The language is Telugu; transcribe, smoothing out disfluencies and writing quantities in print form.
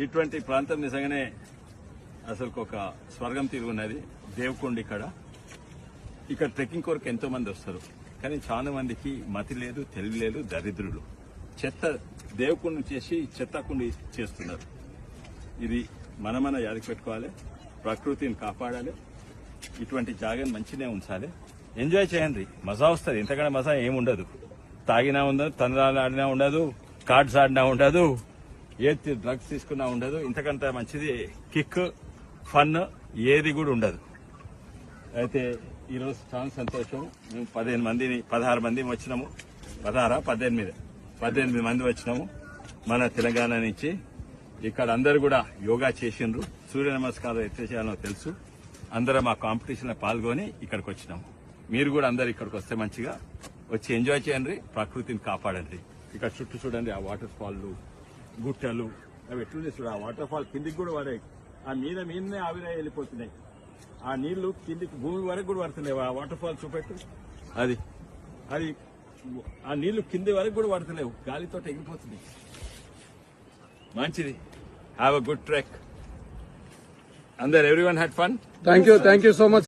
ఇటువంటి ప్రాంతం నిజంగానే అసలు ఒక స్వర్గం తిరుగున్నది. దేవకొండ ఇక్కడ ట్రెక్కింగ్ కొరకు ఎంతో మంది వస్తారు. కానీ చాలా మందికి మతి లేదు, తెలివి లేదు, దరిద్రులు చెత్త దేవకొండ చేసి చెత్తకుండా చేస్తున్నారు. ఇది మన యాదికి పెట్టుకోవాలి, ప్రకృతిని కాపాడాలి, ఇటువంటి జాగాన్ని మంచినే ఉంచాలి. ఎంజాయ్ చేయండి, మజా వస్తుంది. ఇంతకన్నా మజా ఏముండదు. తాగినా ఉండదు, తందనాలు ఆడినా ఉండదు, కార్డ్స్ ఆడినా ఉండదు, ఏది డ్రగ్స్ తీసుకున్నా ఉండదు. ఇంతకంత మంచిది కిక్, ఫన్ ఏది కూడా ఉండదు. అయితే ఈరోజు చాలా సంతోషం. మేము 16 మంది వచ్చినాము. 18 మంది వచ్చినాము మన తెలంగాణ నుంచి. ఇక్కడ అందరు కూడా యోగా చేసిండ్రు. సూర్య నమస్కారం ఎట్లా చేయాలో తెలుసు. అందరం ఆ కాంపిటీషన్ లో పాల్గొని ఇక్కడికి వచ్చినాము. మీరు కూడా అందరు ఇక్కడికి వస్తే మంచిగా వచ్చి ఎంజాయ్ చేయండి, ప్రకృతిని కాపాడండి. ఇక్కడ చుట్టూ చూడండి, ఆ వాటర్ ఫాల్లు, గుట్టలు అవి ఎట్లుంది చూడ. ఆ వాటర్ ఫాల్ కిందికి కూడా పడే, ఆ మీదనే ఆవిరై వెళ్ళిపోతున్నాయి. ఆ నీళ్లు కిందికి భూమి వరకు కూడా పడుతున్నాయి. ఆ వాటర్ ఫాల్ చూపెట్టు, అది ఆ నీళ్లు కింది వరకు కూడా పడుతున్నాయి, గాలితో ఎగిపోతున్నాయి. మంచిది. Have a good trek. అందరు everyone had fun. Thank you so much.